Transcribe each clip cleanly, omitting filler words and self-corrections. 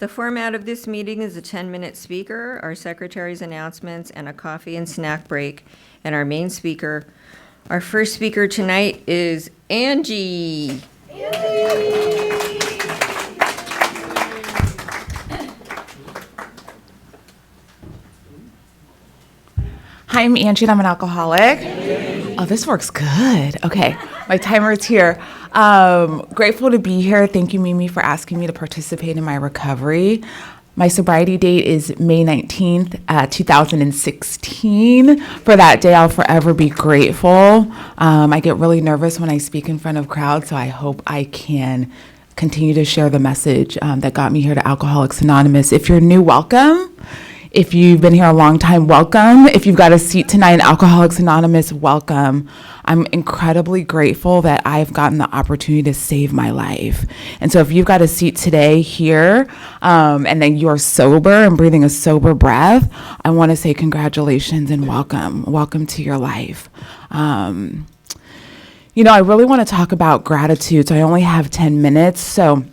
The format of this meeting is a 10-minute speaker, our secretary's announcements, and a coffee and snack break, and our main speaker. Our first speaker tonight is Angie. Hi, I'm Angie, and I'm an alcoholic. Oh, this works good. Okay, my timer is here. Grateful to be here. Thank you, Mimi, for asking me to participate in my recovery. My sobriety date is May 19th, 2016. For that day, I'll forever be grateful. I get really nervous when I speak in front of crowds, so I hope I can continue to share the message that got me here to Alcoholics Anonymous. If you're new, welcome. If you've been here a long time, welcome. If you've got a seat tonight in Alcoholics Anonymous, welcome. I'm incredibly grateful that I've gotten the opportunity to save my life. And so if you've got a seat today here, and then you're sober and breathing a sober breath, I want to say congratulations and welcome. Welcome to your life. I really want to talk about gratitude, so I only have 10 minutes. So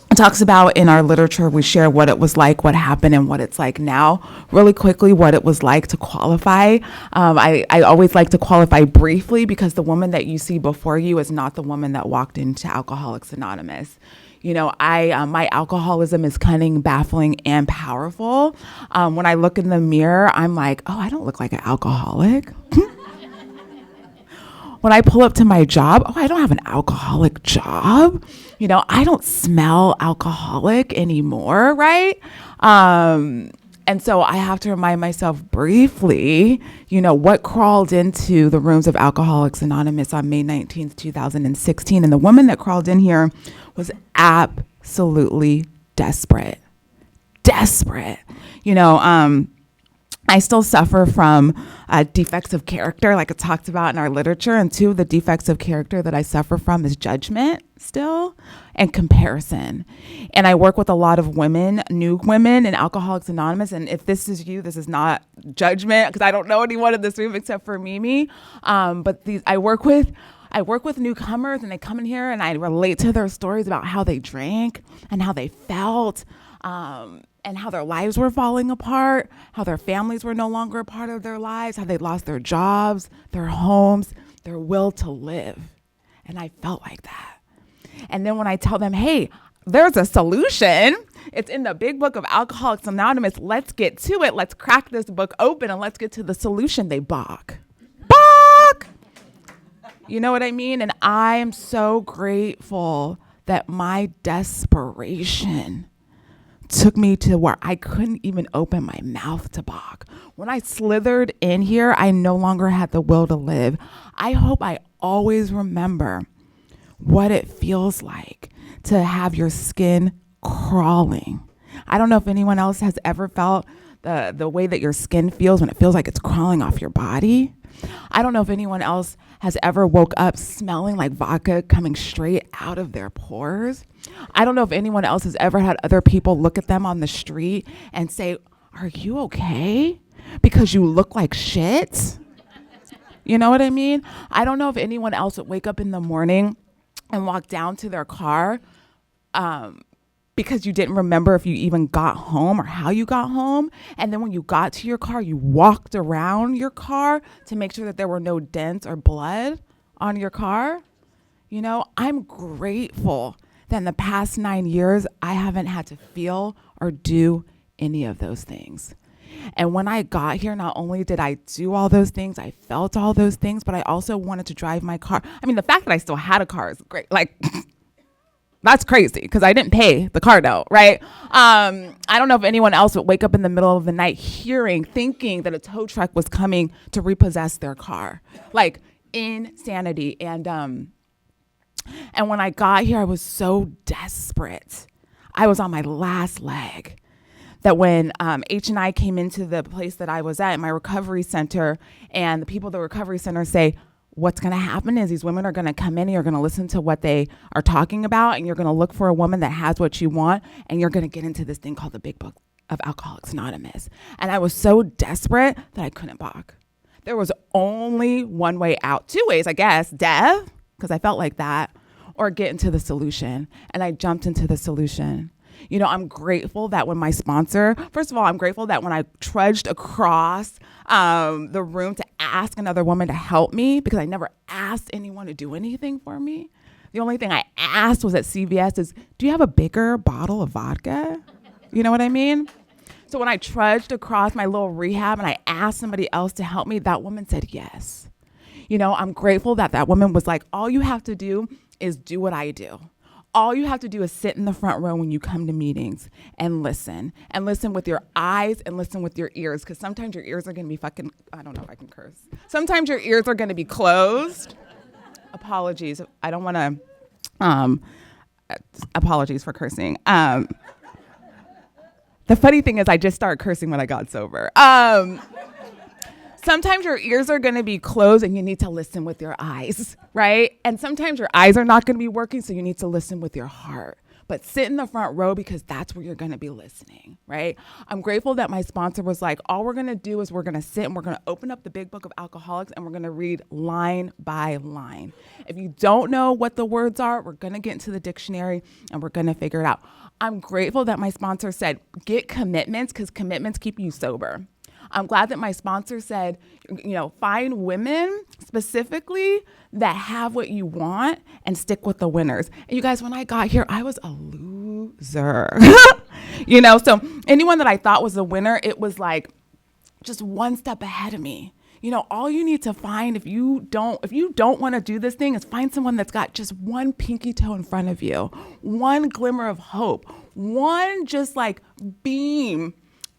it talks about in our literature, we share what it was like, what happened, and what it's like now. Really quickly, what it was like to qualify. I always like to qualify briefly because the woman that you see before you is not the woman that walked into Alcoholics Anonymous. My alcoholism is cunning, baffling, and powerful. When I look in the mirror, I'm like, oh, I don't look like an alcoholic. When I pull up to my job, oh, I don't have an alcoholic job. I don't smell alcoholic anymore, right? And so I have to remind myself briefly, what crawled into the rooms of Alcoholics Anonymous on May 19th, 2016. And the woman that crawled in here was absolutely desperate. Desperate. I still suffer from defects of character, like it talked about in our literature. And two of the defects of character that I suffer from is judgment still and comparison. And I work with a lot of women, new women in Alcoholics Anonymous. And if this is you, this is not judgment because I don't know anyone in this room except for Mimi. But I work with newcomers and they come in here and I relate to their stories about how they drank and how they felt. And how their lives were falling apart, how their families were no longer a part of their lives, how they lost their jobs, their homes, their will to live. And I felt like that. And then when I tell them, hey, there's a solution, it's in the big book of Alcoholics Anonymous, let's get to it, let's crack this book open and let's get to the solution, they balk. Balk! You know what I mean? And I am so grateful that my desperation took me to where I couldn't even open my mouth to balk. When I slithered in here, I no longer had the will to live. I hope I always remember what it feels like to have your skin crawling. I don't know if anyone else has ever felt the way that your skin feels when it feels like it's crawling off your body. I don't know if anyone else has ever woke up smelling like vodka coming straight out of their pores. I don't know if anyone else has ever had other people look at them on the street and say, are you okay? Because you look like shit. You know what I mean? I don't know if anyone else would wake up in the morning and walk down to their car because you didn't remember if you even got home or how you got home. And then when you got to your car, you walked around your car to make sure that there were no dents or blood on your car. I'm grateful that in the past 9 years, I haven't had to feel or do any of those things. And when I got here, not only did I do all those things, I felt all those things, but I also wanted to drive my car. I mean, the fact that I still had a car is great. That's crazy because I didn't pay the car note, right? I don't know if anyone else would wake up in the middle of the night thinking that a tow truck was coming to repossess their car. Like insanity. And when I got here, I was so desperate. I was on my last leg. That when H and I came into the place that I was at my recovery center, and the people at the recovery center say, what's going to happen is these women are going to come in and you're going to listen to what they are talking about, and you're going to look for a woman that has what you want, and you're going to get into this thing called the big book of Alcoholics Anonymous. And I was so desperate that I couldn't balk. There was only one way out, two ways, I guess, death, because I felt like that, or get into the solution. And I jumped into the solution. You know, I'm grateful that when my sponsor, first of all, I'm grateful that when I trudged across the room to ask another woman to help me, because I never asked anyone to do anything for me. The only thing I asked was at CVS is, do you have a bigger bottle of vodka? You know what I mean? So when I trudged across my little rehab and I asked somebody else to help me, that woman said yes. You know, I'm grateful that that woman was like, all you have to do is do what I do. All you have to do is sit in the front row when you come to meetings and listen with your eyes and listen with your ears. Because sometimes your ears are going to be I don't know if I can curse. Sometimes your ears are going to be closed. Apologies. I don't want to, apologies for cursing. The funny thing is I just started cursing when I got sober. Sometimes your ears are going to be closed and you need to listen with your eyes, right? And sometimes your eyes are not going to be working, so you need to listen with your heart. But sit in the front row because that's where you're going to be listening, right? I'm grateful that my sponsor was like, all we're going to do is we're going to sit and we're going to open up the big book of alcoholics and we're going to read line by line. If you don't know what the words are, we're going to get into the dictionary and we're going to figure it out. I'm grateful that my sponsor said, get commitments because commitments keep you sober. I'm glad that my sponsor said, you know, find women specifically that have what you want and stick with the winners. And you guys, when I got here, I was a loser. You know, so anyone that I thought was a winner, it was like just one step ahead of me. You know, all you need to find if you don't want to do this thing is find someone that's got just one pinky toe in front of you, one glimmer of hope, one just like beam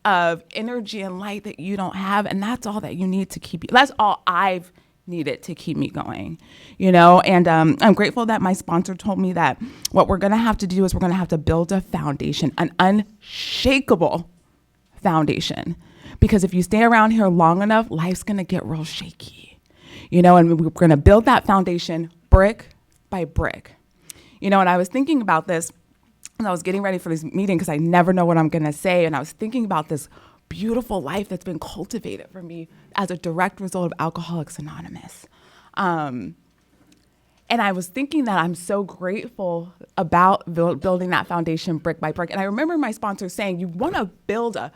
of energy and light that you don't have. And that's all that you need to keep you. That's all I've needed to keep me going, you know? And I'm grateful that my sponsor told me that what we're going to have to do is we're going to have to build a foundation, an unshakable foundation. Because if you stay around here long enough, life's going to get real shaky, you know? And we're going to build that foundation brick by brick, you know? And I was thinking about this and I was getting ready for this meeting because I never know what I'm going to say. And I was thinking about this beautiful life that's been cultivated for me as a direct result of Alcoholics Anonymous. And I was thinking that I'm so grateful about building that foundation brick by brick. And I remember my sponsor saying, you want to build a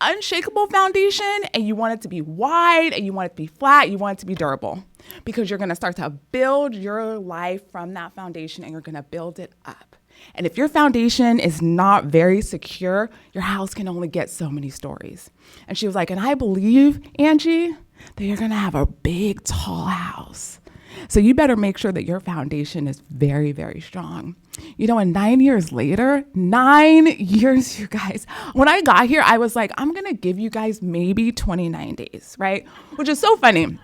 unshakable foundation and you want it to be wide and you want it to be flat, you want it to be durable because you're going to start to build your life from that foundation and you're going to build it up. And if your foundation is not very secure, your house can only get so many stories. And she was like, and I believe, Angie, that you're going to have a big, tall house. So you better make sure that your foundation is very, very strong. You know, and 9 years later, 9 years, you guys, when I got here, I was like, I'm going to give you guys maybe 29 days, right? Which is so funny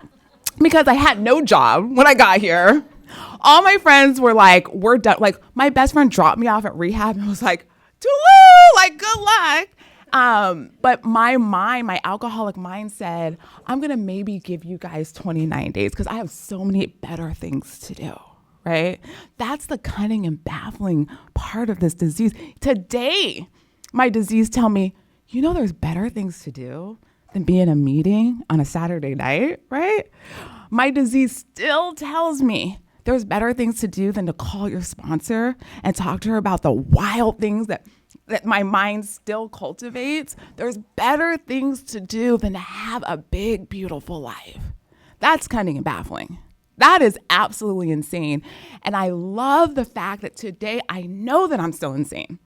because I had no job when I got here. All my friends were like, we're done. Like my best friend dropped me off at rehab and was like, toodaloo, like good luck. But my alcoholic mind said, I'm going to maybe give you guys 29 days because I have so many better things to do, right? That's the cunning and baffling part of this disease. Today, my disease tell me, you know, there's better things to do than be in a meeting on a Saturday night, right? My disease still tells me there's better things to do than to call your sponsor and talk to her about the wild things that my mind still cultivates. There's better things to do than to have a big, beautiful life. That's cunning and baffling. That is absolutely insane. And I love the fact that today I know that I'm still insane.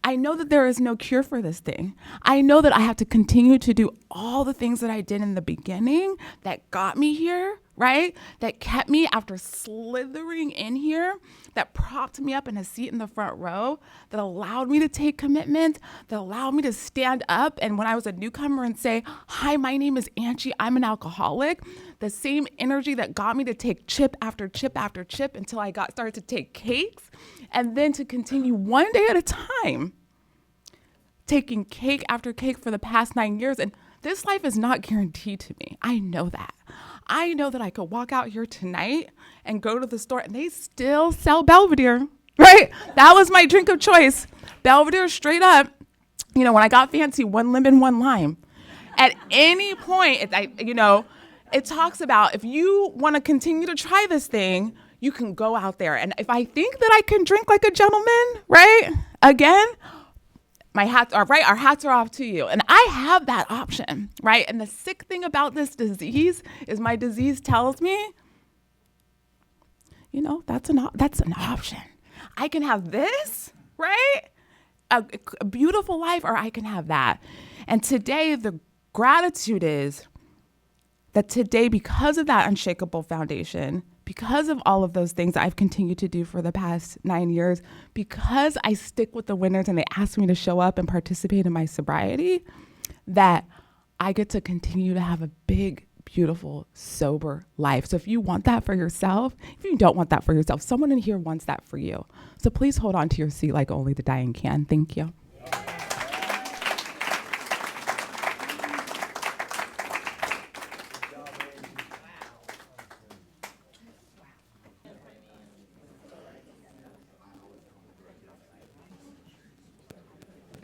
I know that there is no cure for this thing. I know that I have to continue to do all the things that I did in the beginning that got me here, right? That kept me after slithering in here, that propped me up in a seat in the front row, that allowed me to take commitment, that allowed me to stand up. And when I was a newcomer and say, hi, my name is Angie, I'm an alcoholic, the same energy that got me to take chip after chip after chip until I started to take cakes, and then to continue one day at a time, taking cake after cake for the past 9 years. And this life is not guaranteed to me. I know that. I know that I could walk out here tonight and go to the store and they still sell Belvedere, right? That was my drink of choice. Belvedere straight up. You know, when I got fancy, 1 lemon, 1 lime. At any point, it talks about if you want to continue to try this thing, you can go out there. And if I think that I can drink like a gentleman, right? again, my hats are right. Our hats are off to you. And I have that option, right? And the sick thing about this disease is my disease tells me, that's an option. I can have this, right? A beautiful life, or I can have that. And today, the gratitude is that today, because of that unshakable foundation, because of all of those things I've continued to do for the past 9 years, because I stick with the winners and they ask me to show up and participate in my sobriety, that I get to continue to have a big, beautiful, sober life. So if you want that for yourself, if you don't want that for yourself, someone in here wants that for you. So please hold on to your seat like only the dying can. Thank you.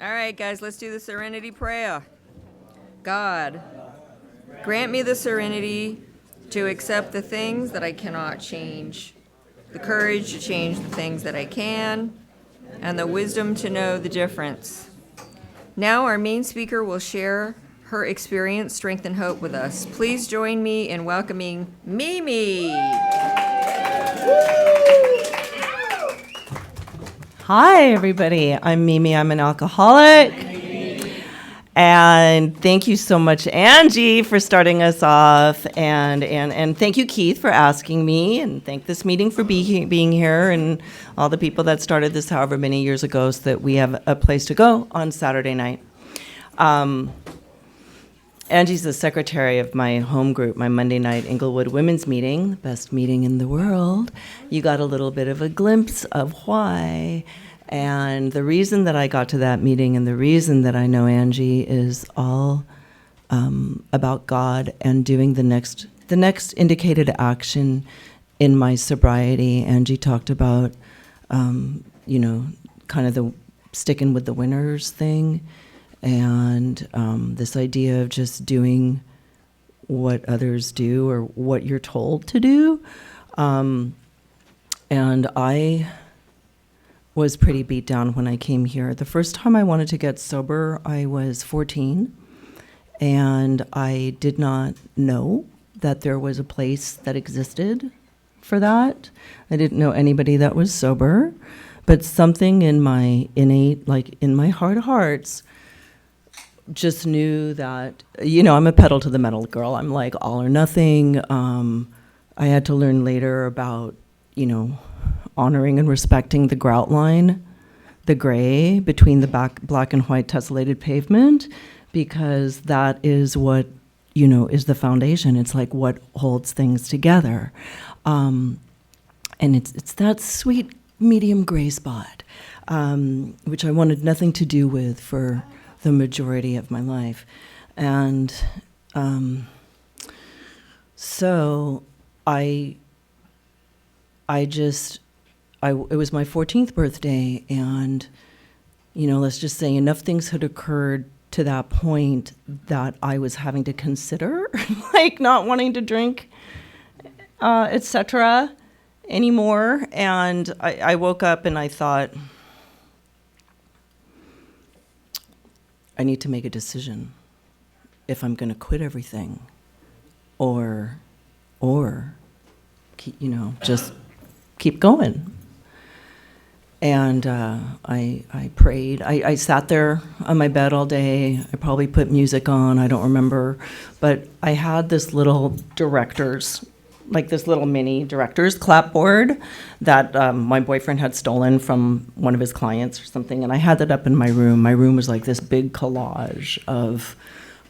All right, guys, let's do the serenity prayer. God, grant me the serenity to accept the things that I cannot change, the courage to change the things that I can, and the wisdom to know the difference. Now our main speaker will share her experience, strength, and hope with us. Please join me in welcoming Mimi. Hi, everybody. I'm Mimi. I'm an alcoholic. And thank you so much, Angie, for starting us off. And thank you, Keith, for asking me. And thank this meeting for being here and all the people that started this however many years ago so that we have a place to go on Saturday night. Angie's the secretary of my home group, my Monday night Inglewood Women's Meeting, the best meeting in the world. You got a little bit of a glimpse of why. And the reason that I got to that meeting and the reason that I know Angie is all about God and doing the next indicated action in my sobriety. Angie talked about, kind of the sticking with the winners thing and this idea of just doing what others do or what you're told to do. And I was pretty beat down when I came here. The first time I wanted to get sober, I was 14, and I did not know that there was a place that existed for that. I didn't know anybody that was sober, but something in my innate, like in my heart of hearts, just knew that, I'm a pedal to the metal girl. I'm like all or nothing. I had to learn later about, honoring and respecting the grout line, the gray between the black and white tessellated pavement, because that is what, is the foundation. It's like what holds things together. And it's that sweet medium gray spot, which I wanted nothing to do with for the majority of my life. And so it was my 14th birthday, and, let's just say enough things had occurred to that point that I was having to consider, like not wanting to drink, etc. anymore. And I woke up and I thought, I need to make a decision if I'm going to quit everything or just keep going. And I prayed. I sat there on my bed all day. I probably put music on. I don't remember. But I had this little this little mini director's clapboard that my boyfriend had stolen from one of his clients or something. And I had that up in my room. My room was like this big collage of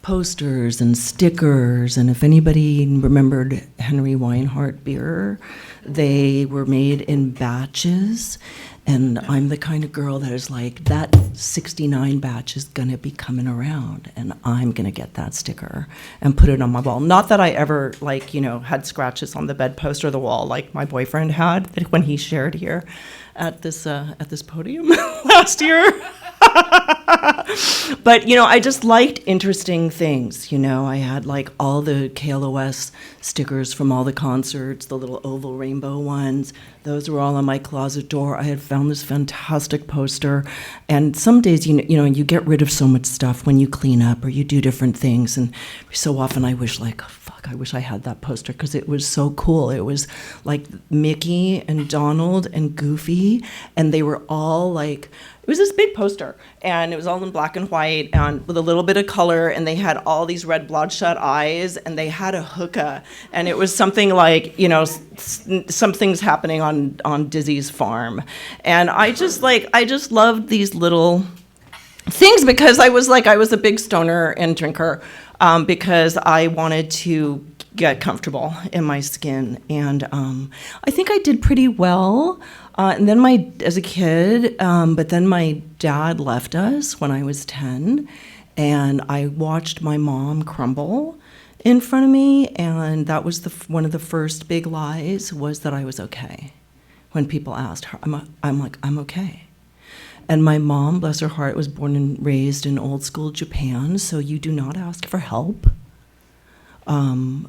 posters and stickers. And if anybody remembered Henry Weinhardt beer, they were made in batches. And I'm the kind of girl that is like, that 69 batch is going to be coming around, and I'm going to get that sticker and put it on my wall. Not that I ever, had scratches on the bedpost or the wall like my boyfriend had when he shared here at this podium last year. But, I just liked interesting things. I had all the KLOS stickers from all the concerts, the little oval rainbow ones, Those were all on my closet door. I had found this fantastic poster. And some days, you get rid of so much stuff when you clean up or you do different things. And so often I wish, like, fuck, I wish I had that poster because it was so cool. It was like Mickey and Donald and Goofy, and they were all like, it was this big poster, and it was all in black and white and with a little bit of color, and they had all these red bloodshot eyes, and they had a hookah, and it was something like, something's happening on Dizzy's farm. And I just loved these little things because I was a big stoner and drinker, because I wanted to get comfortable in my skin. And I think I did pretty well. And then as a kid, but then my dad left us when I was 10, and I watched my mom crumble in front of me, and that was one of the first big lies, was that I was okay. When people asked her, I'm like, I'm okay. And my mom, bless her heart, was born and raised in old school Japan, so you do not ask for help. And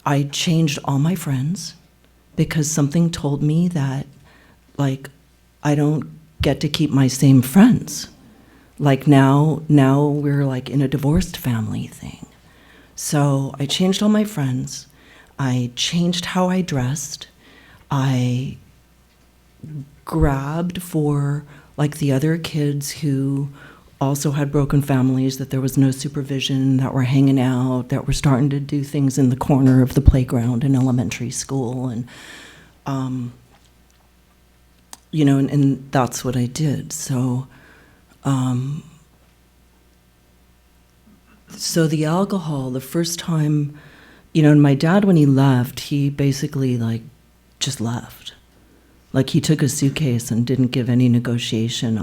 I changed all my friends because something told me that, like, I don't get to keep my same friends. Like now we're like in a divorced family thing. So I changed all my friends. I changed how I dressed. I grabbed for, like, the other kids who also had broken families, that there was no supervision, that were hanging out, that were starting to do things in the corner of the playground in elementary school. And, and that's what I did. So, so the alcohol, the first time, and my dad, when he left, he basically, like, just left. Like, he took a suitcase and didn't give any negotiation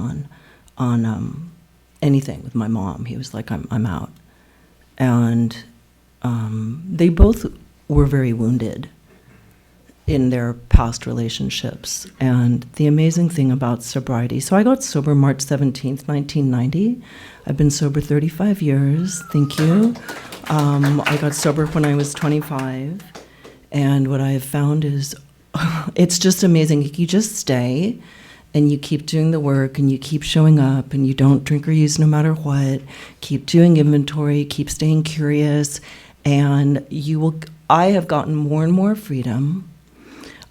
on anything with my mom. He was like, I'm out. And they both were very wounded in their past relationships. And the amazing thing about sobriety, so I got sober March 17th, 1990. I've been sober 35 years, thank you. I got sober when I was 25. And what I have found is, it's just amazing. You just stay, and you keep doing the work, and you keep showing up, and you don't drink or use no matter what. Keep doing inventory, keep staying curious, and I have gotten more and more freedom,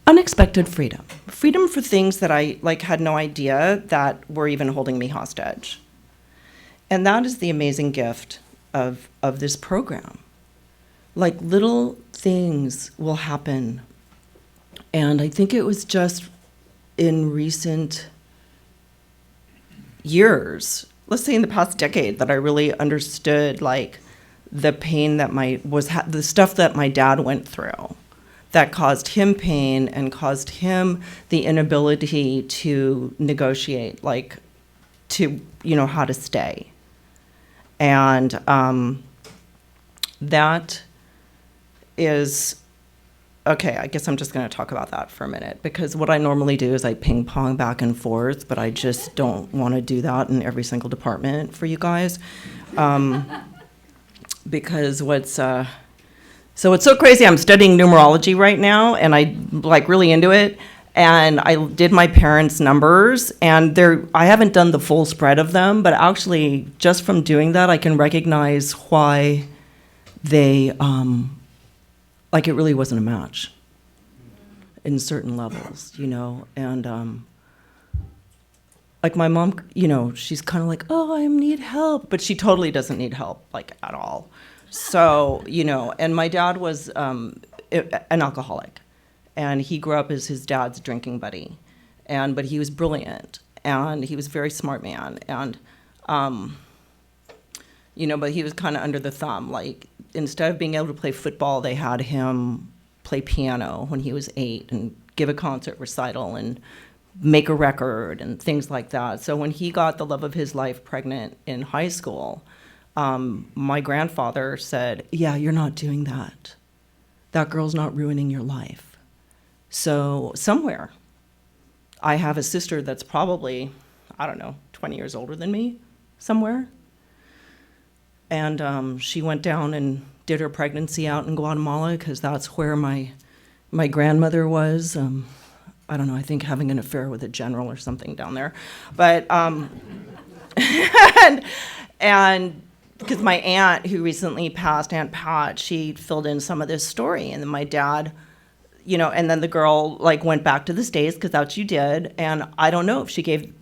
unexpected freedom for things that I, like, had no idea that were even holding me hostage. And that is the amazing gift of this program. Like, little things will happen. And I think it was just in recent years, let's say in the past decade, that I really understood, like, the pain that the stuff that my dad went through that caused him pain and caused him the inability to negotiate, like, to, how to stay. And that is... Okay, I guess I'm just going to talk about that for a minute, because what I normally do is I ping pong back and forth, but I just don't want to do that in every single department for you guys. Because what's so crazy, I'm studying numerology right now, and I'm, like, really into it. And I did my parents' numbers, and I haven't done the full spread of them, but actually just from doing that, I can recognize why they... like, it really wasn't a match in certain levels, and like, my mom, she's kind of like, oh, I need help, but she totally doesn't need help, like, at all. So, and my dad was an alcoholic, and he grew up as his dad's drinking buddy, but he was brilliant, and he was a very smart man, and but he was kind of under the thumb, like, instead of being able to play football, they had him play piano when he was 8 and give a concert recital and make a record and things like that. So when he got the love of his life pregnant in high school, my grandfather said, yeah, you're not doing that. That girl's not ruining your life. So somewhere, I have a sister that's probably, 20 years older than me, somewhere. And she went down and did her pregnancy out in Guatemala, because that's where my My grandmother was, I don't know, I think having an affair with a general or something down there. But, and because my aunt who recently passed, Aunt Pat, she filled in some of this story. And then my dad, and then the girl like went back to the States because that's what you did. And I don't know if she gave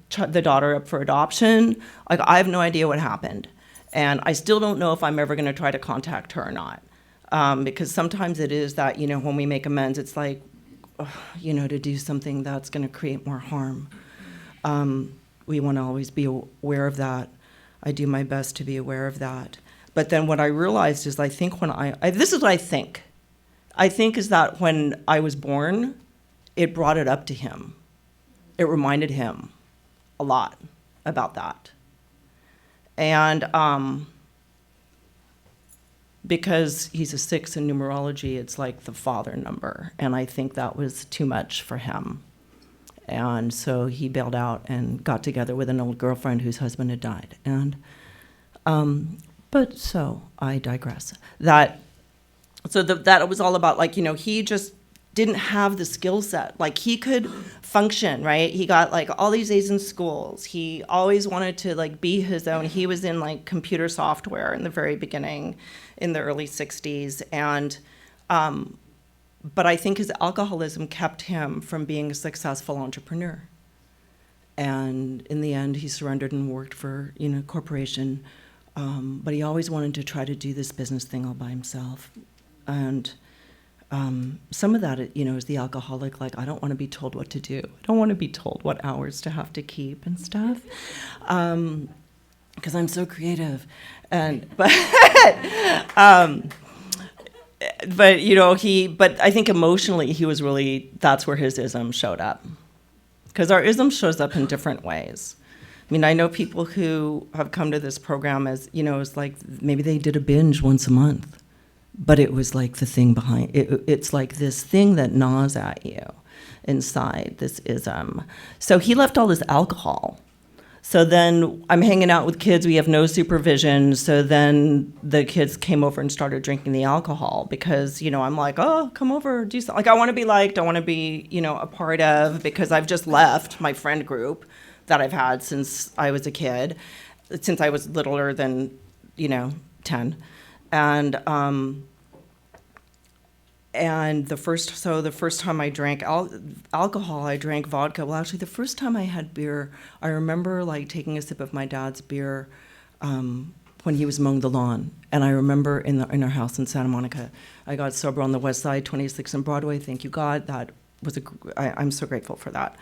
the daughter up for adoption. Like, I have no idea what happened. And I still don't know if I'm ever going to try to contact her or not. Because sometimes it is that, when we make amends, it's like, to do something that's going to create more harm. We want to always be aware of that. I do my best to be aware of that. But then what I realized is I think this is what I think. I think is that when I was born, it brought it up to him. It reminded him a lot about that. And because he's a 6 in numerology, it's like the father number. And I think that was too much for him. And so he bailed out and got together with an old girlfriend whose husband had died. And, but so I digress. That was all about, like, he just didn't have the skill set. Like, he could function, right? He got like all these A's in schools. He always wanted to like be his own. He was in like computer software in the very beginning, in the early 60s. And, but I think his alcoholism kept him from being a successful entrepreneur. And in the end, he surrendered and worked for, a corporation. But he always wanted to try to do this business thing all by himself. And some of that, is the alcoholic, like, I don't want to be told what to do. I don't want to be told what hours to have to keep and stuff. Because I'm so creative. But I think emotionally he was really, that's where his ism showed up. Because our ism shows up in different ways. I mean, I know people who have come to this program as, it's like maybe they did a binge once a month, but it was like the thing behind it. It's like this thing that gnaws at you inside, this ism. So he left all this alcohol. So then I'm hanging out with kids. We have no supervision. So then the kids came over and started drinking the alcohol because, I'm like, oh, come over, do something. Like, I want to be liked. I want to be, a part of, because I've just left my friend group that I've had since I was a kid, since I was littler than, 10. And the first time I drank alcohol, I drank vodka. Well, actually, the first time I had beer, I remember like taking a sip of my dad's beer when he was mowing the lawn. And I remember in our house in Santa Monica, I got sober on the West Side, 26 and Broadway. Thank you, God. That was I'm so grateful for that.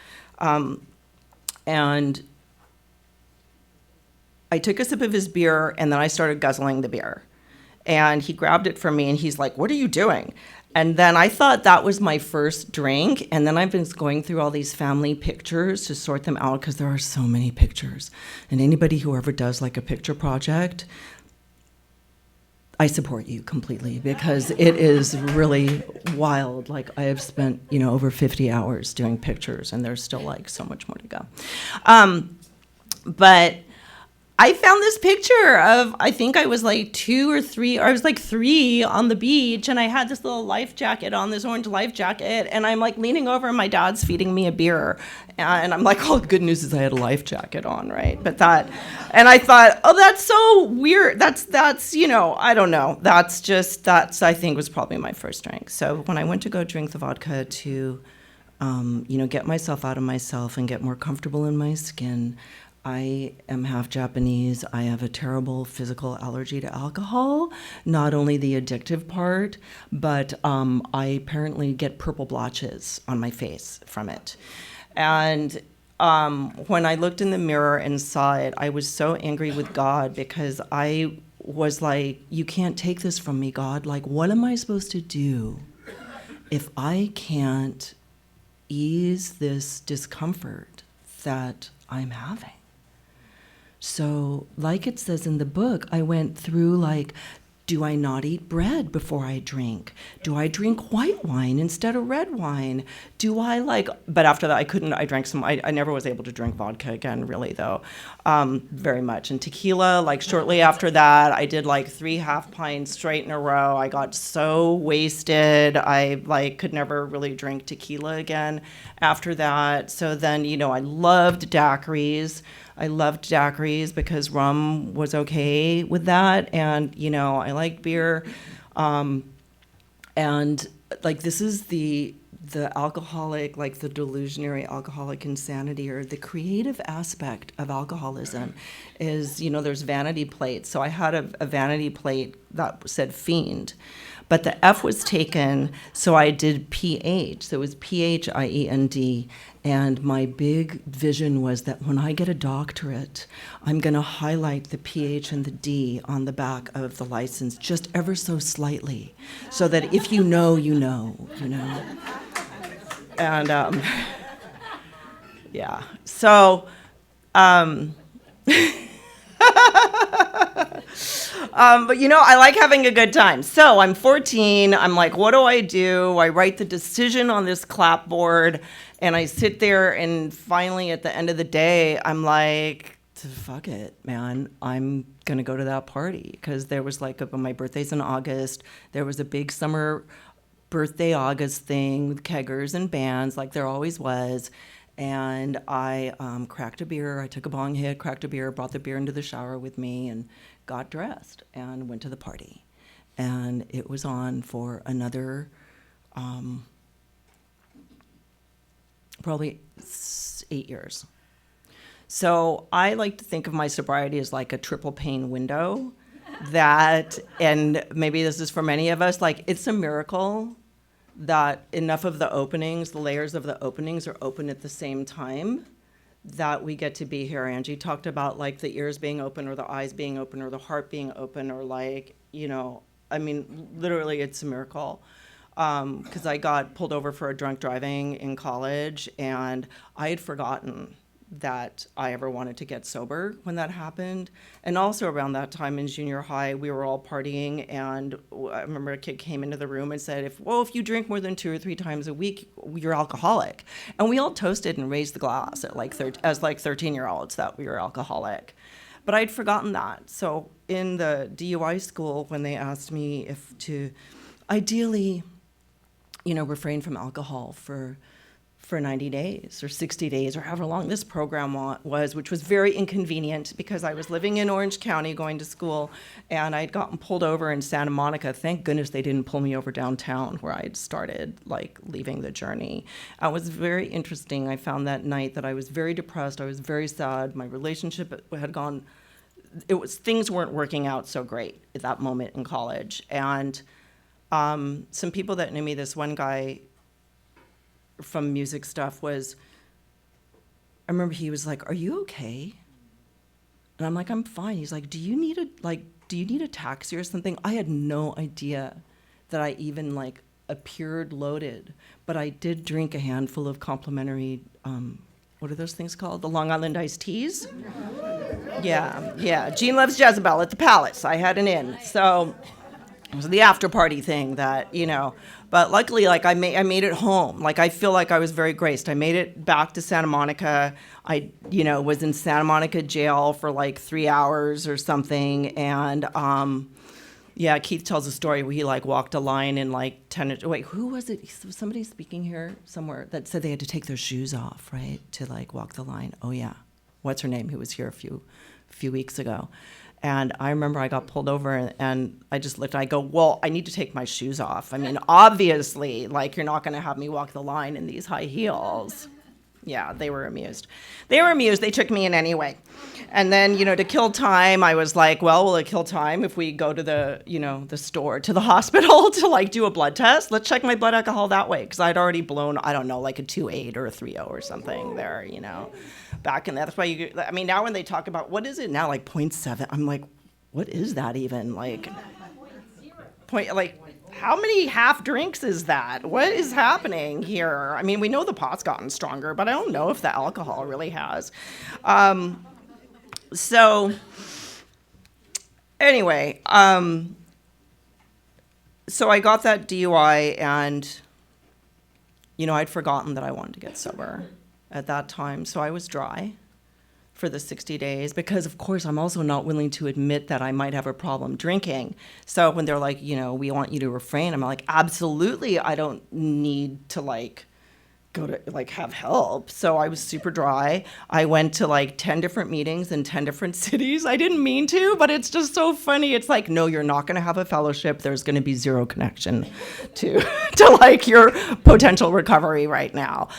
And I took a sip of his beer, and then I started guzzling the beer. And he grabbed it from me, and he's like, "What are you doing?" And then I thought that was my first drink. And then I've been going through all these family pictures to sort them out, because there are so many pictures. And anybody who ever does like a picture project, I support you completely, because it is really wild. Like, I have spent, over 50 hours doing pictures, and there's still like so much more to go. But I found this picture of, I think I was like 2 or 3, or I was like 3 on the beach, and I had this little life jacket on, this orange life jacket, and I'm like leaning over, and my dad's feeding me a beer, and I'm like, oh, the good news is I had a life jacket on, right? But and I thought, oh, that's so weird. That's I don't know. That's I think was probably my first drink. So when I went to go drink the vodka to, get myself out of myself and get more comfortable in my skin, I am half Japanese. I have a terrible physical allergy to alcohol, not only the addictive part, but I apparently get purple blotches on my face from it. And when I looked in the mirror and saw it, I was so angry with God, because I was like, you can't take this from me, God. Like, what am I supposed to do if I can't ease this discomfort that I'm having? So, like it says in the book, I went through like Do I not eat bread before I drink? Do I drink white wine instead of red wine? Do I like, but after that, I drank some, I never was able to drink vodka again, really, though, very much. And tequila, like shortly after that, I did like 3 half pints straight in a row. I got so wasted. I like could never really drink tequila again after that. So then, I loved daiquiris. I loved daiquiris because rum was okay with that, and I liked beer, and like this is the alcoholic, like the delusionary alcoholic insanity, or the creative aspect of alcoholism is, there's vanity plates. So I had a vanity plate that said fiend, but the F was taken, so I did PH. So it was PHIEND. And my big vision was that when I get a doctorate, I'm going to highlight the PH and the D on the back of the license just ever so slightly, so that if you know, you know. And yeah, so but I like having a good time. So I'm 14. I'm like, what do? I write the decision on this clapboard, and I sit there, and finally at the end of the day, I'm like, fuck it, man. I'm going to go to that party. Because there was like, my birthday's in August. There was a big summer birthday August thing with keggers and bands, like there always was. And I cracked a beer. I took a bong hit, cracked a beer, brought the beer into the shower with me, and got dressed and went to the party. And it was on for another probably 8 years. So I like to think of my sobriety as like a triple pane window that, and maybe this is for many of us, like it's a miracle that enough of the openings, the layers of the openings are open at the same time that we get to be here. Angie talked about like the ears being open, or the eyes being open, or the heart being open, or like, literally it's a miracle. Because I got pulled over for a drunk driving in college, and I had forgotten that I ever wanted to get sober when that happened. And also around that time in junior high, we were all partying, and I remember a kid came into the room and said, if you drink more than 2 or 3 times a week, you're alcoholic. And we all toasted and raised the glass at as 13-year-olds that we were alcoholic. But I'd forgotten that. So in the DUI school, when they asked me if to ideally, refrain from alcohol for 90 days or 60 days or however long this program was, which was very inconvenient because I was living in Orange County going to school, and I'd gotten pulled over in Santa Monica. Thank goodness they didn't pull me over downtown where I'd started like leaving the journey. It was very interesting. I found that night that I was very depressed. I was very sad. My relationship had gone, things weren't working out so great at that moment in college. And some people that knew me, this one guy from music stuff I remember he was like, are you okay? And I'm like, I'm fine. He's like, do you need a taxi or something? I had no idea that I even appeared loaded, but I did drink a handful of complimentary, what are those things called? The Long Island iced teas? Yeah. Jean Loves Jezebel at the Palace. I had an inn. So it was the after party thing that, but luckily, I made it home. I feel like I was very graced. I made it back to Santa Monica. I, was in Santa Monica jail for 3 hours or something. And, Keith tells a story where he walked a line in 10, wait, who was it? Was somebody speaking here somewhere that said they had to take their shoes off, right? To walk the line. Oh yeah. What's her name? Who was here a few weeks ago. And I remember I got pulled over, and I just looked, I go, well, I need to take my shoes off. I mean, obviously, you're not going to have me walk the line in these high heels. Yeah, they were amused. They took me in anyway. And then, to kill time, I was like, well, will it kill time if we go to the, the store, to the hospital to do a blood test? Let's check my blood alcohol that way. Because I'd already blown, I don't know, a 2.8 or a 3.0 or something there, back in that. That's why now when they talk about, what is it now, 0.7? I'm like, what is that even? How many half drinks is that? What is happening here? We know the pot's gotten stronger, but I don't know if the alcohol really has. So anyway, so I got that DUI, and, I'd forgotten that I wanted to get sober at that time. So I was dry for the 60 days because, of course, I'm also not willing to admit that I might have a problem drinking. So when they're like, we want you to refrain, I'm like, absolutely, I don't need to go to have help. So I was super dry. I went to 10 different meetings in 10 different cities. I didn't mean to, but it's just so funny. It's like, no, you're not going to have a fellowship. There's going to be zero connection to your potential recovery right now.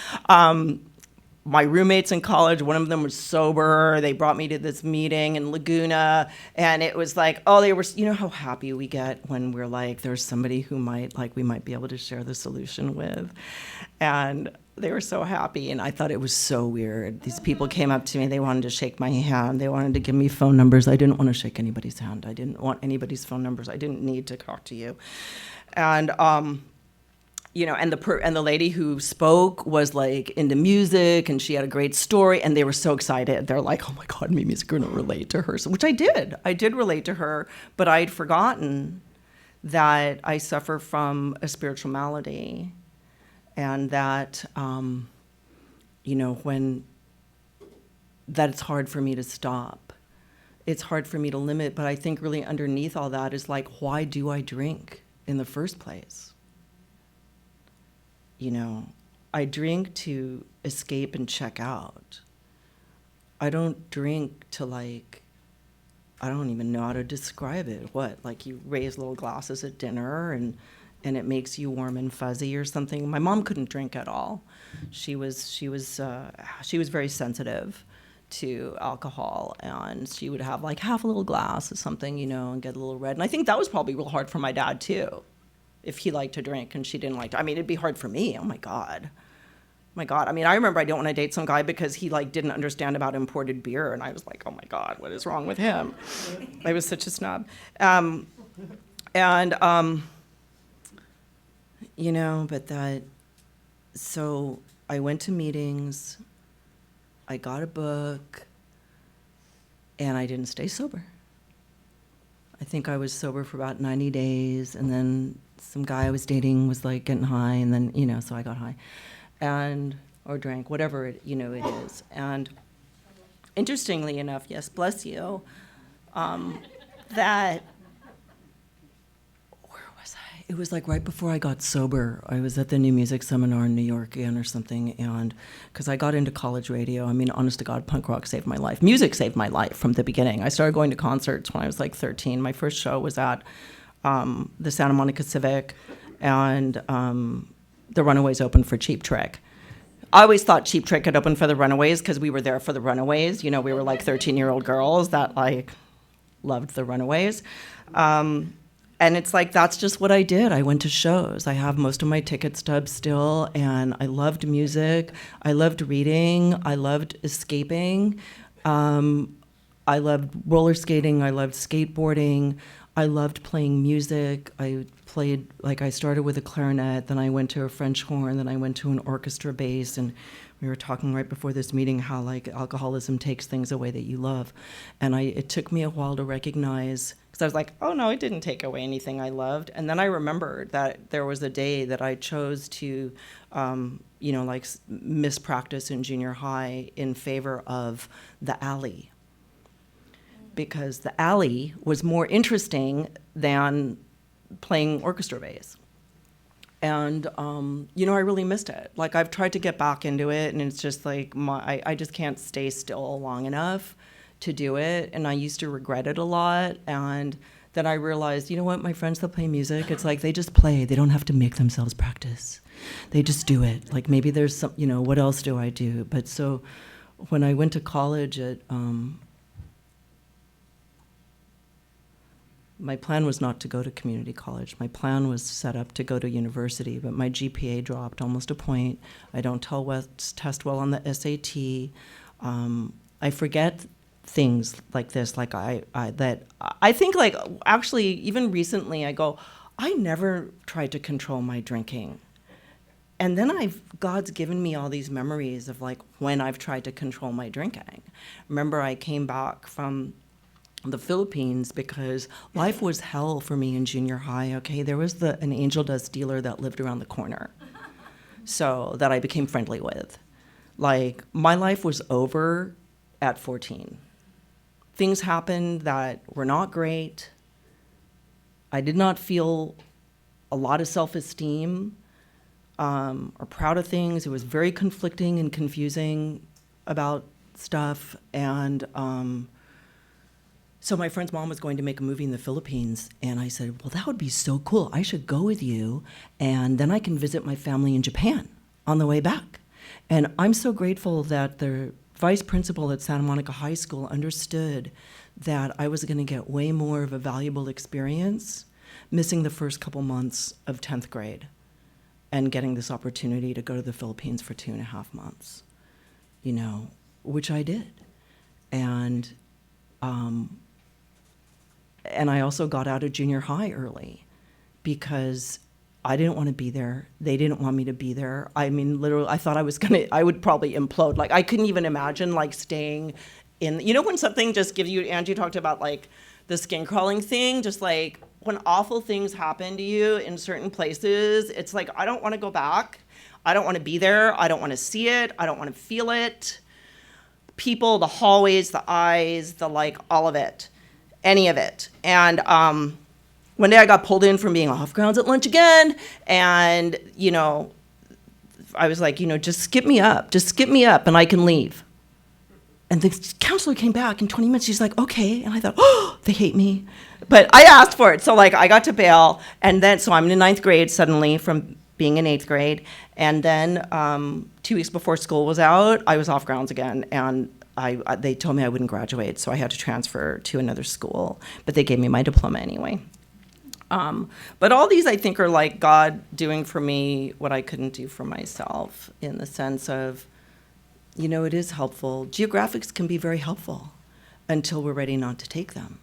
My roommates in college, one of them was sober. They brought me to this meeting in Laguna, and it was like, oh, they were, how happy we get when we're like, there's somebody who we might be able to share the solution with. And they were so happy, and I thought it was so weird. These people came up to me, they wanted to shake my hand, they wanted to give me phone numbers. I didn't want to shake anybody's hand. I didn't want anybody's phone numbers. I didn't need to talk to you. And, and the lady who spoke was into music, and she had a great story, and they were so excited. They're like, oh my God, Mimi's gonna relate to her. So, which I did. I did relate to her, but I'd forgotten that I suffer from a spiritual malady, and that, that it's hard for me to stop. It's hard for me to limit, but I think really underneath all that is why do I drink in the first place? I drink to escape and check out. I don't drink to I don't even know how to describe it. What, you raise little glasses at dinner and it makes you warm and fuzzy or something? My mom couldn't drink at all. She was very sensitive to alcohol, and she would have half a little glass of something, and get a little red. And I think that was probably real hard for my dad too, if he liked to drink and she didn't like to. I mean, it'd be hard for me. Oh my God. I mean, I remember I didn't want to date some guy because he didn't understand about imported beer, and I was like, oh my God, what is wrong with him? I was such a snob. But so I went to meetings, I got a book, and I didn't stay sober. I think I was sober for about 90 days, and then some guy I was dating was getting high, and then, so I got high, or drank, whatever it is. And interestingly enough, yes, bless you, that, where was I? It was right before I got sober. I was at the New Music Seminar in New York again or something, and because I got into college radio. I mean, honest to God, punk rock saved my life. Music saved my life from the beginning. I started going to concerts when I was 13. My first show was at the Santa Monica Civic, and the Runaways opened for Cheap Trick. I always thought Cheap Trick had opened for the Runaways because we were there for the Runaways. We were 13-year-old girls that loved the Runaways. And it's that's just what I did. I went to shows. I have most of my ticket stubs still, and I loved music. I loved reading. I loved escaping. I loved roller skating. I loved skateboarding. I loved playing music. I played, I started with a clarinet, then I went to a French horn, then I went to an orchestra bass, and we were talking right before this meeting how alcoholism takes things away that you love. And it took me a while to recognize, because I was like, oh no, it didn't take away anything I loved. And then I remembered that there was a day that I chose to, miss practice in junior high in favor of the alley. Because the alley was more interesting than playing orchestra bass. And, I really missed it. I've tried to get back into it, and it's just I just can't stay still long enough to do it. And I used to regret it a lot. And then I realized, you know what, my friends that play music, it's they just play. They don't have to make themselves practice. They just do it. Maybe there's some, what else do I do? But so when I went to college at, my plan was not to go to community college. My plan was set up to go to university, but my GPA dropped almost a point. I don't test well on the SAT. I forget things like this. I think actually even recently I go, I never tried to control my drinking. And then God's given me all these memories of when I've tried to control my drinking. Remember, I came back from the Philippines because life was hell for me in junior high, okay? There was an angel dust dealer that lived around the corner, so that I became friendly with. Like, my life was over at 14. Things happened that were not great. I did not feel a lot of self-esteem or proud of things. It was very conflicting and confusing about stuff. And so my friend's mom was going to make a movie in the Philippines. And I said, well, that would be so cool. I should go with you. And then I can visit my family in Japan on the way back. And I'm so grateful that the vice principal at Santa Monica High School understood that I was going to get way more of a valuable experience missing the first couple months of 10th grade and getting this opportunity to go to the Philippines for 2.5 months, you know, which I did. And I also got out of junior high early because I didn't want to be there. They didn't want me to be there. I mean, literally, I thought I would probably implode. Like, I couldn't even imagine, like, staying in, you know, when something just gives you, Angie talked about, like, the skin crawling thing, just like, when awful things happen to you in certain places, it's like, I don't want to go back. I don't want to be there. I don't want to see it. I don't want to feel it. People, the hallways, the eyes, the, like, all of it, any of it. And, one day I got pulled in from being off grounds at lunch again, and, you know, I was like, you know, just skip me up, and I can leave. And the counselor came back in 20 minutes. She's like, okay. And I thought, oh, they hate me. But I asked for it. So, like, I got to bail, and then, so I'm in 9th grade suddenly from being in 8th grade. And then 2 weeks before school was out, I was off grounds again, and they told me I wouldn't graduate, so I had to transfer to another school. But they gave me my diploma anyway. But all these, I think, are like God doing for me what I couldn't do for myself, in the sense of, you know, it is helpful. Geographics can be very helpful until we're ready not to take them,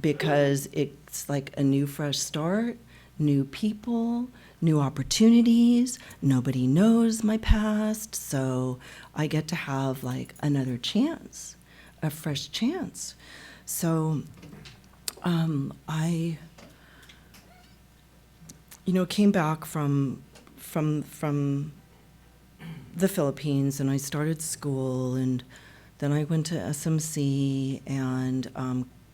because it's like a new, fresh start, new people, new opportunities. Nobody knows my past, so I get to have like another chance, a fresh chance. So I, you know, came back from the Philippines, and I started school, and then I went to SMC, and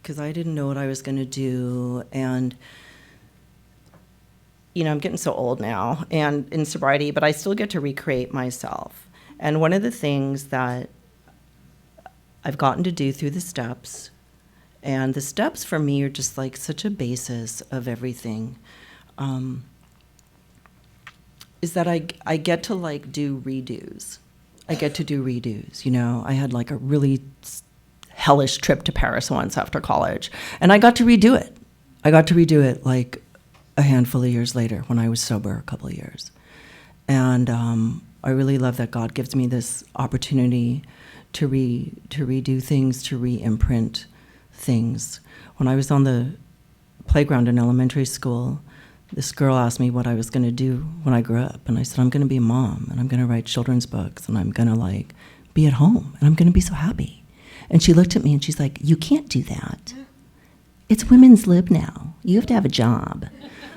because I didn't know what I was going to do, and you know, I'm getting so old now and in sobriety, but I still get to recreate myself. And one of the things that I've gotten to do through the steps, and the steps for me are just like such a basis of everything, is that I get to like do redos. I get to do redos, you know. I had like a really hellish trip to Paris once after college, and I got to redo it. I got to redo it like a handful of years later when I was sober, a couple of years. And I really love that God gives me this opportunity to redo things, to re-imprint things. When I was on the playground in elementary school, this girl asked me what I was going to do when I grew up. And I said, I'm going to be a mom, and I'm going to write children's books, and I'm going to like be at home, and I'm going to be so happy. And she looked at me and she's like, you can't do that. It's women's lib now. You have to have a job.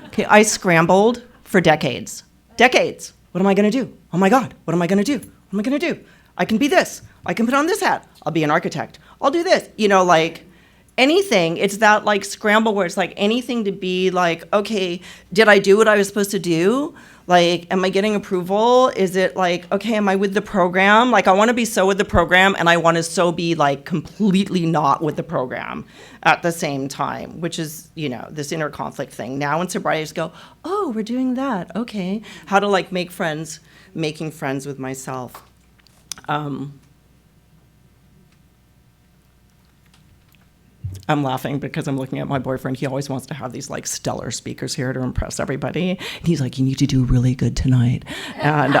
Okay, I scrambled for decades. Decades. What am I going to do? Oh my God, what am I going to do? What am I going to do? I can be this. I can put on this hat. I'll be an architect. I'll do this. You know, like anything. It's that like scramble where it's like anything to be like, okay, did I do what I was supposed to do? Like, am I getting approval? Is it like, okay, am I with the program? Like, I want to be so with the program, and I want to so be like completely not with the program at the same time, which is, you know, this inner conflict thing. Now in sobriety, I just go, oh, we're doing that. Okay. How to like make friends, making friends with myself. I'm laughing because I'm looking at my boyfriend. He always wants to have these like stellar speakers here to impress everybody. And he's like, you need to do really good tonight. And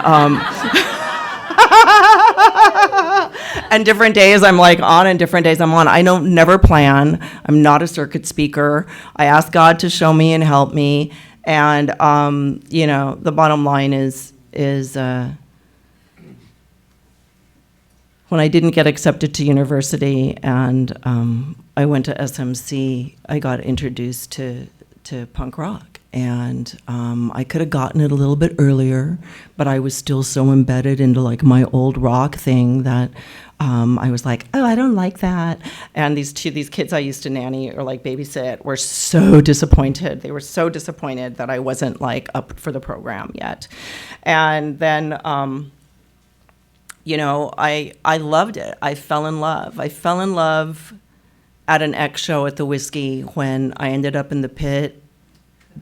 and different days I'm like on, and different days I'm on. I don't never plan. I'm not a circuit speaker. I ask God to show me and help me. And you know, the bottom line is when I didn't get accepted to university and I went to SMC, I got introduced to punk rock. And I could have gotten it a little bit earlier, but I was still so embedded into like my old rock thing that I was like, oh, I don't like that. And these kids I used to nanny or like babysit were so disappointed. They were so disappointed that I wasn't like up for the program yet. And then, I loved it. I fell in love. I fell in love at an X show at the Whiskey when I ended up in the pit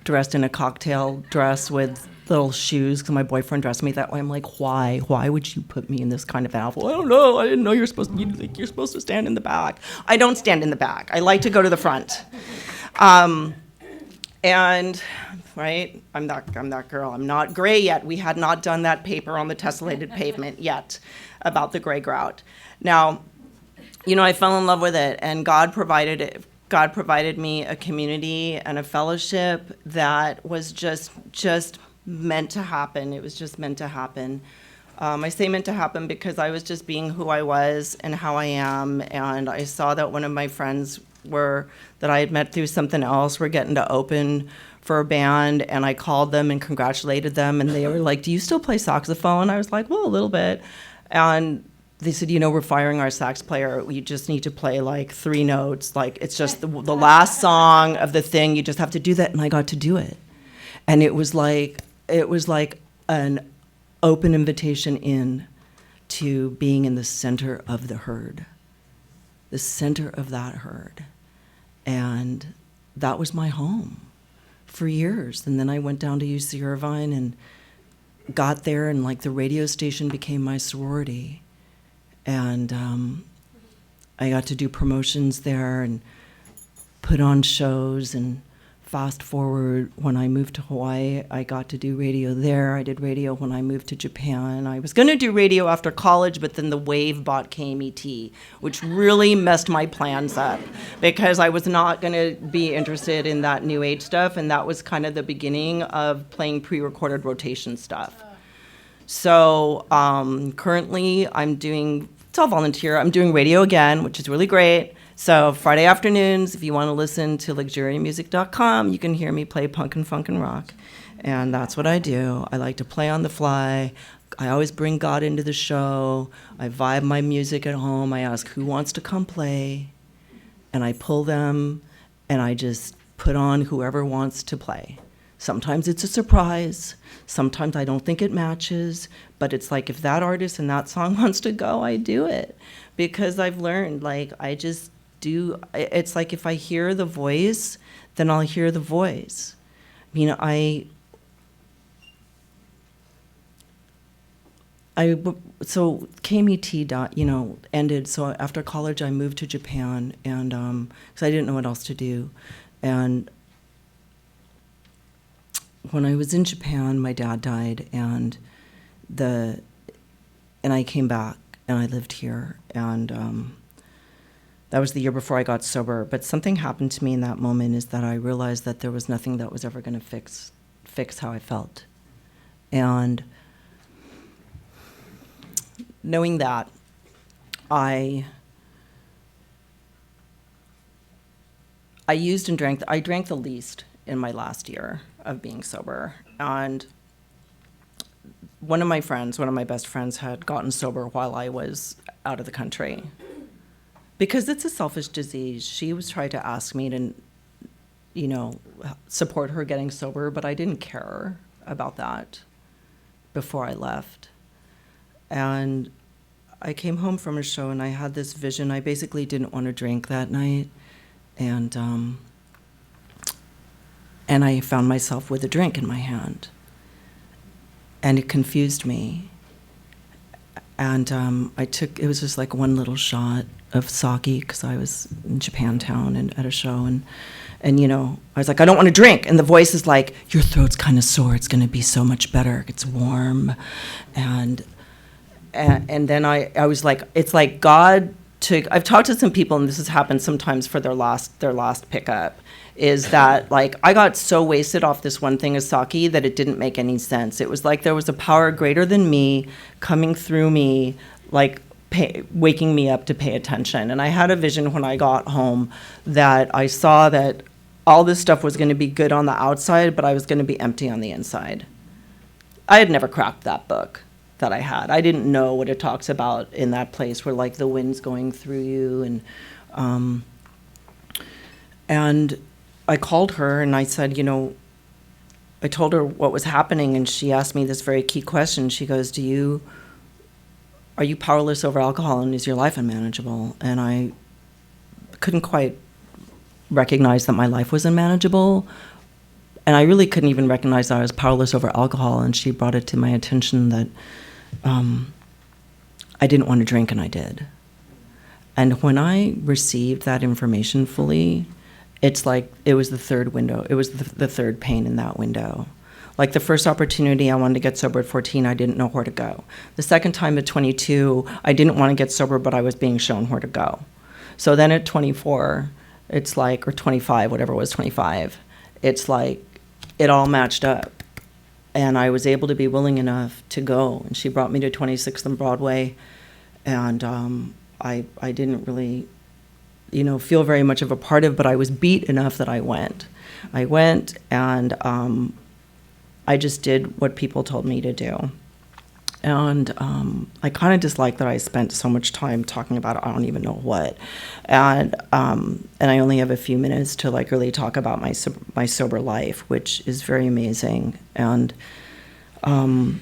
dressed in a cocktail dress with little shoes because my boyfriend dressed me that way. I'm like, why? Why would you put me in this kind of outfit? I don't know. I didn't know you're supposed to stand in the back. I don't stand in the back. I like to go to the front. And right, I'm that girl. I'm not gray yet. We had not done that paper on the tessellated pavement yet about the gray grout. Now, I fell in love with it, and God provided me a community and a fellowship that was just meant to happen. It was just meant to happen. I say meant to happen because I was just being who I was and how I am, and I saw that one of my friends that I had met through something else were getting to open for a band, and I called them and congratulated them, and they were like, do you still play saxophone? I was like, well, a little bit. And they said, we're firing our sax player. We just need to play like 3 notes. Like, it's just the last song of the thing. You just have to do that. And I got to do it. And it was like an open invitation in to being in the center of the herd, the center of that herd. And that was my home for years. And then I went down to UC Irvine and got there, and like the radio station became my sorority. And I got to do promotions there and put on shows. And fast forward, when I moved to Hawaii, I got to do radio there. I did radio when I moved to Japan. I was going to do radio after college, but then the Wave bought KMET, which really messed my plans up because I was not going to be interested in that new age stuff. And that was kind of the beginning of playing pre-recorded rotation stuff. So currently it's all volunteer. I'm doing radio again, which is really great. So Friday afternoons, if you want to listen to luxuriamusic.com, you can hear me play punk and funk and rock. And that's what I do. I like to play on the fly. I always bring God into the show. I vibe my music at home. I ask who wants to come play. And I pull them, and I just put on whoever wants to play. Sometimes it's a surprise. Sometimes I don't think it matches. But it's like if that artist and that song wants to go, I do it. Because I've learned, like, I just do. It's like if I hear the voice, then I'll hear the voice. So KMET ended. So after college, I moved to Japan, and because I didn't know what else to do. And when I was in Japan, my dad died, and I came back, and I lived here, and that was the year before I got sober. But something happened to me in that moment is that I realized that there was nothing that was ever going to fix how I felt. And knowing that, I used and drank. I drank the least in my last year of being sober. And one of my best friends had gotten sober while I was out of the country. Because it's a selfish disease. She was trying to ask me to, support her getting sober, but I didn't care about that before I left. And I came home from a show, and I had this vision. I basically didn't want to drink that night. And I found myself with a drink in my hand. And it confused me. And it was just like one little shot of sake, because I was in Japantown and at a show. And I was like, I don't want to drink. And the voice is like, your throat's kind of sore. It's going to be so much better. It's warm. And then I was like, it's like God I've talked to some people, and this has happened sometimes for their last pickup, is that like I got so wasted off this one thing of sake that it didn't make any sense. It was like there was a power greater than me coming through me, like waking me up to pay attention. And I had a vision when I got home that I saw that all this stuff was going to be good on the outside, but I was going to be empty on the inside. I had never cracked that book that I had. I didn't know what it talks about in that place where like the wind's going through you. And I called her and I said, you know, I told her what was happening, and she asked me this very key question. She goes, are you powerless over alcohol, and is your life unmanageable? And I couldn't quite recognize that my life was unmanageable. And I really couldn't even recognize that I was powerless over alcohol. And she brought it to my attention that I didn't want to drink, and I did. And when I received that information fully, it's like it was the third window. It was the third pane in that window. Like the first opportunity I wanted to get sober at 14, I didn't know where to go. The second time at 22, I didn't want to get sober, but I was being shown where to go. So then at 24, it's like, or 25, whatever it was, 25, it's like it all matched up. And I was able to be willing enough to go. And she brought me to 26th and Broadway. And I didn't really, feel very much of a part of, but I was beat enough that I went. I went, and I just did what people told me to do. And I kind of dislike that I spent so much time talking about I don't even know what. And I only have a few minutes to like really talk about my sober life, which is very amazing. And I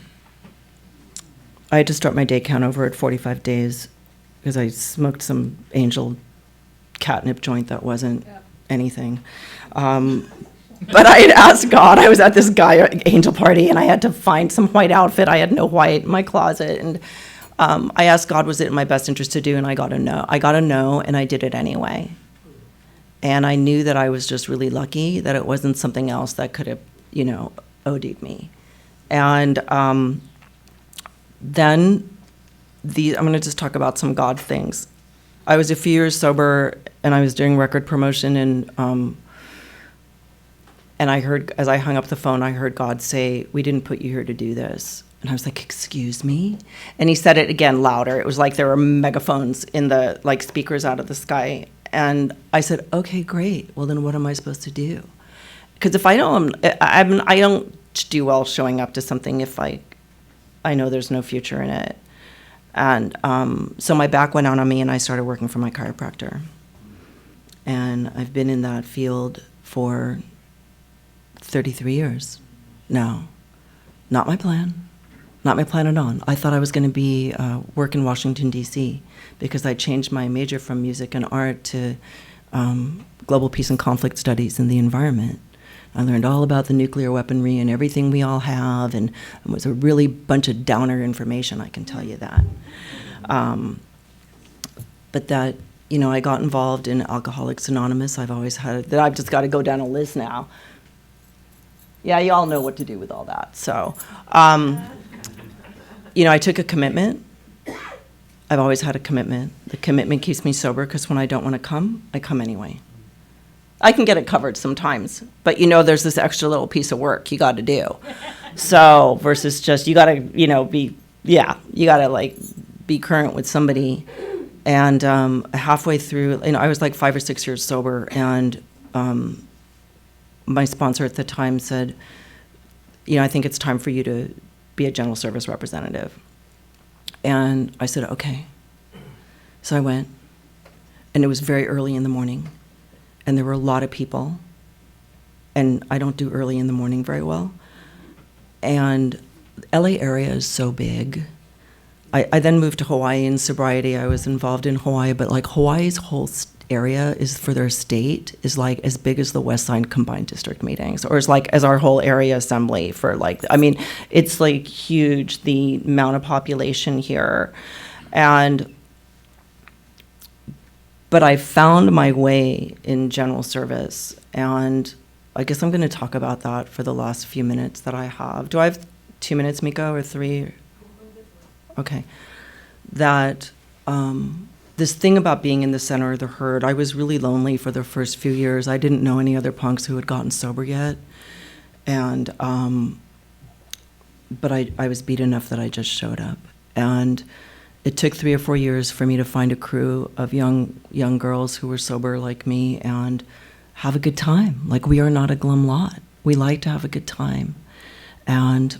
had to start my day count over at 45 days because I smoked some Angel catnip joint that wasn't anything. But I had asked God, I was at this angel party, and I had to find some white outfit. I had no white in my closet. And I asked God, was it in my best interest to do? And I got a no. I got a no, and I did it anyway. And I knew that I was just really lucky that it wasn't something else that could have, OD'd me. And then I'm going to just talk about some God things. I was a few years sober, and I was doing record promotion, and I heard, as I hung up the phone, I heard God say, "We didn't put you here to do this." And I was like, "Excuse me?" And he said it again louder. It was like there were megaphones in the, like, speakers out of the sky. And I said, "Okay, great. Well, then what am I supposed to do?" Because if I don't do well showing up to something if I know there's no future in it. And so my back went out on me, and I started working for my chiropractor. And I've been in that field for 33 years now. Not my plan. Not my plan at all. I thought I was going to be work in Washington, D.C., because I changed my major from music and art to global peace and conflict studies and the environment. I learned all about the nuclear weaponry and everything we all have, and it was a really bunch of downer information, I can tell you that. But that, I got involved in Alcoholics Anonymous. I've always had, I've just got to go down a list now. Yeah, you all know what to do with all that. So, I took a commitment. I've always had a commitment. The commitment keeps me sober because when I don't want to come, I come anyway. I can get it covered sometimes, but there's this extra little piece of work you got to do. So versus just, you got to, you got to like be current with somebody. And halfway through, I was like 5 or 6 years sober, and my sponsor at the time said, I think it's time for you to be a general service representative. And I said, okay. So I went, and it was very early in the morning, and there were a lot of people, and I don't do early in the morning very well. And LA area is so big. I then moved to Hawaii in sobriety. I was involved in Hawaii, but like Hawaii's whole area is for their state is like as big as the West Side combined district meetings, or as our whole area assembly for it's like huge, the amount of population here. But I found my way in general service, and I guess I'm going to talk about that for the last few minutes that I have. Do I have 2 minutes, Miko, or 3? Okay. That this thing about being in the center of the herd, I was really lonely for the first few years. I didn't know any other punks who had gotten sober yet. And, but I was beat enough that I just showed up. And it took 3 or 4 years for me to find a crew of young girls who were sober like me and have a good time. Like, we are not a glum lot. We like to have a good time. And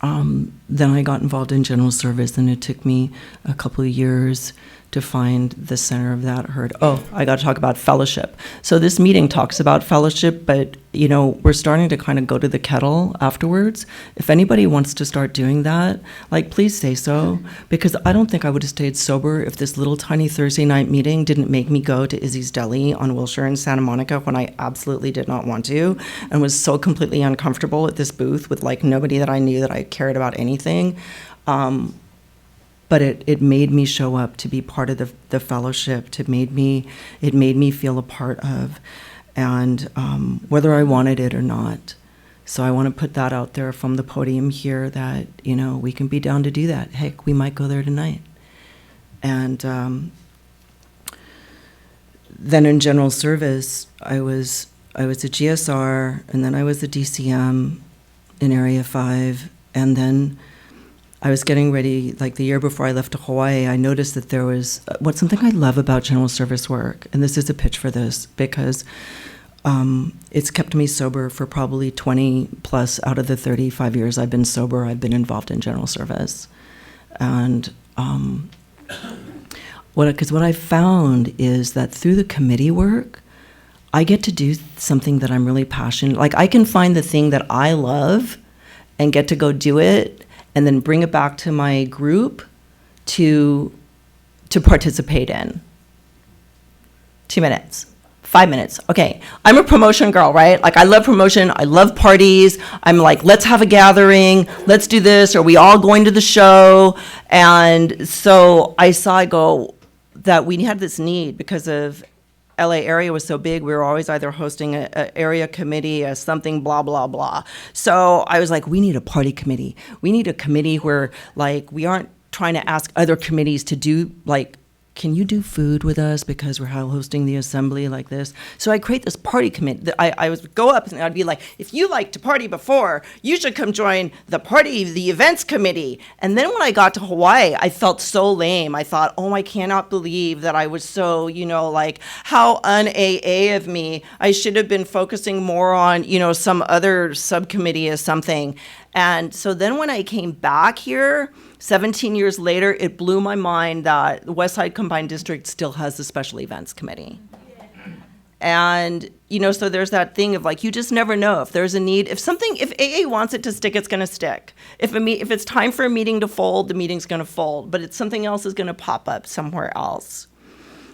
then I got involved in general service, and it took me a couple of years to find the center of that herd. Oh, I got to talk about fellowship. So this meeting talks about fellowship, but we're starting to kind of go to the kettle afterwards. If anybody wants to start doing that, like, please say so, because I don't think I would have stayed sober if this little tiny Thursday night meeting didn't make me go to Izzy's Deli on Wilshire in Santa Monica when I absolutely did not want to, and was so completely uncomfortable at this booth with like nobody that I knew that I cared about anything. But it made me show up to be part of the fellowship. It made me feel a part of, and whether I wanted it or not. So I want to put that out there from the podium here that we can be down to do that. Heck, we might go there tonight. And then in general service, I was a GSR, and then I was a DCM in Area 5, and then I was getting ready, like the year before I left to Hawaii, I noticed that there was, what's something I love about general service work, and this is a pitch for this, because it's kept me sober for probably 20 plus out of the 35 years I've been sober, I've been involved in general service. And what I found is that through the committee work, I get to do something that I'm really passionate, like I can find the thing that I love and get to go do it, and then bring it back to my group to participate in. 2 minutes, 5 minutes. Okay, I'm a promotion girl, right? Like, I love promotion, I love parties. I'm like, let's have a gathering, let's do this, are we all going to the show? And so I go that we had this need because of LA area was so big, we were always either hosting a area committee, a something, blah, blah, blah. So I was like, we need a party committee. We need a committee where, like, we aren't trying to ask other committees to do, like, can you do food with us because we're hosting the assembly like this? So I create this party committee. I would go up and I'd be like, if you like to party before, you should come join the events committee. And then when I got to Hawaii, I felt so lame. I thought, oh, I cannot believe that I was so, like, how un-AA of me. I should have been focusing more on, some other subcommittee or something. And so then when I came back here, 17 years later, it blew my mind that the West Side Combined District still has the Special Events Committee. And, so there's that thing of, like, you just never know if there's a need. If AA wants it to stick, it's going to stick. If it's time for a meeting to fold, the meeting's going to fold. But something else is going to pop up somewhere else.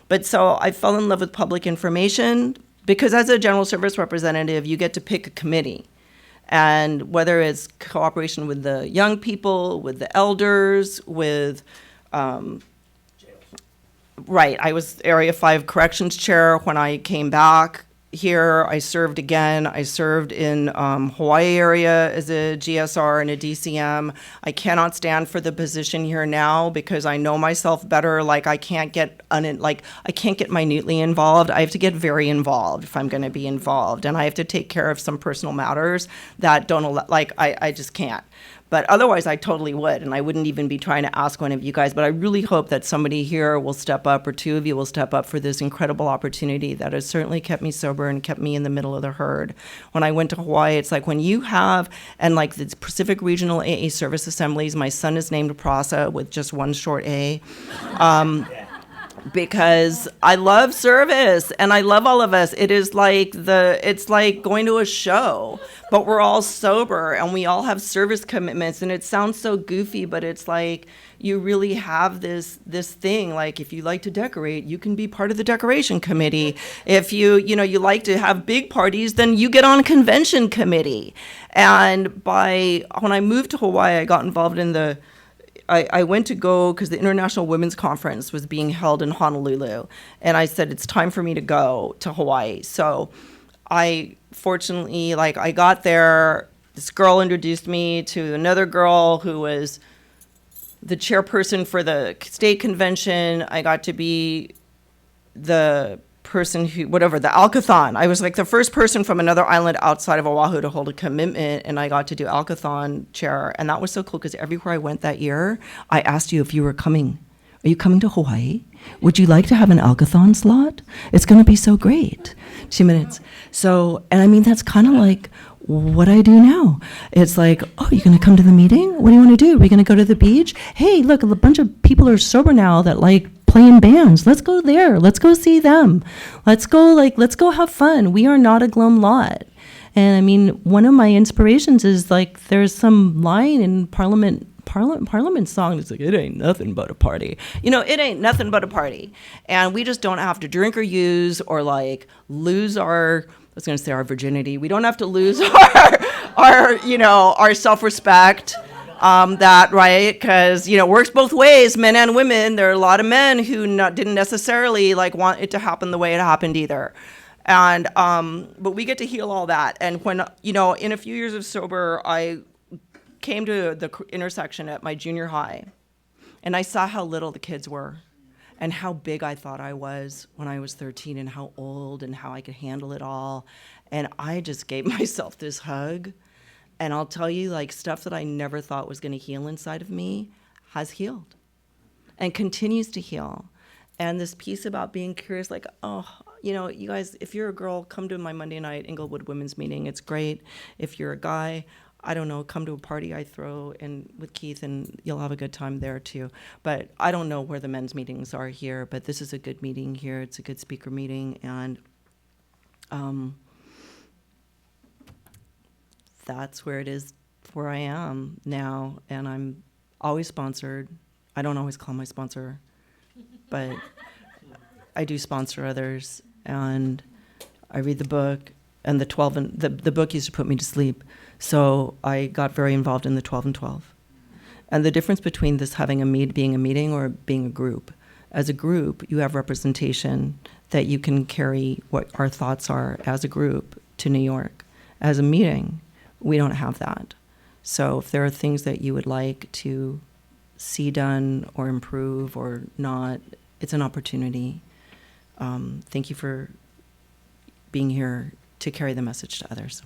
But so I fell in love with public information because as a general service representative, you get to pick a committee. And whether it's cooperation with the young people, with the elders, with, right, I was Area 5 Corrections Chair when I came back here. I served again. I served in Hawaii area as a GSR and a DCM. I cannot stand for the position here now because I know myself better. Like, I can't get minutely involved. I have to get very involved if I'm going to be involved, and I have to take care of some personal matters that I just can't. But otherwise, I totally would, and I wouldn't even be trying to ask one of you guys. But I really hope that somebody here will step up, or two of you will step up for this incredible opportunity that has certainly kept me sober and kept me in the middle of the herd. When I went to Hawaii, it's like when you have, and like the Pacific Regional AA Service Assemblies, my son is named Prasa with just one short A. Because I love service and I love all of us. It's like going to a show, but we're all sober and we all have service commitments, and it sounds so goofy, but it's like you really have this thing. Like, if you like to decorate, you can be part of the decoration committee. If you like to have big parties, then you get on convention committee. And when I moved to Hawaii, I got involved in I went to go because the International Women's Conference was being held in Honolulu, and I said, it's time for me to go to Hawaii. So I fortunately, I got there, this girl introduced me to another girl who was the chairperson for the state convention. I got to be the person who, whatever, the Alcathon. I was like the first person from another island outside of Oahu to hold a commitment, and I got to do Alcathon chair. And that was so cool because everywhere I went that year, I asked you if you were coming. Are you coming to Hawaii? Would you like to have an Alcathon slot? It's going to be so great. 2 minutes. So, and I mean, that's kind of like what I do now. It's like, oh, you're going to come to the meeting? What do you want to do? Are we going to go to the beach? Hey, look, a bunch of people are sober now that like playing bands. Let's go there. Let's go see them. Let's go have fun. We are not a glum lot. And I mean, one of my inspirations is like, there's some line in Parliament song. It's like, it ain't nothing but a party. You know, it ain't nothing but a party. And we just don't have to drink or use or like lose our, I was going to say our virginity. We don't have to lose our self-respect. That, right? Because, it works both ways, men and women. There are a lot of men who didn't necessarily like want it to happen the way it happened either. And, but we get to heal all that. And when, in a few years of sober, I came to the intersection at my junior high, and I saw how little the kids were and how big I thought I was when I was 13 and how old and how I could handle it all. And I just gave myself this hug. And I'll tell you, like, stuff that I never thought was going to heal inside of me has healed and continues to heal. And this piece about being curious, like, oh, you guys, if you're a girl, come to my Monday night Inglewood Women's Meeting. It's great. If you're a guy, I don't know, come to a party I throw and with Keith, and you'll have a good time there too. But I don't know where the men's meetings are here, but this is a good meeting here. It's a good speaker meeting, and that's where it is, where I am now, and I'm always sponsored. I don't always call my sponsor, but I do sponsor others, and I read the book, and the book used to put me to sleep. So I got very involved in the 12 and 12. And the difference between this being a meeting or being a group, as a group, you have representation that you can carry what our thoughts are as a group to New York. As a meeting, we don't have that. So if there are things that you would like to see done or improve or not, it's an opportunity. Thank you for being here to carry the message to others.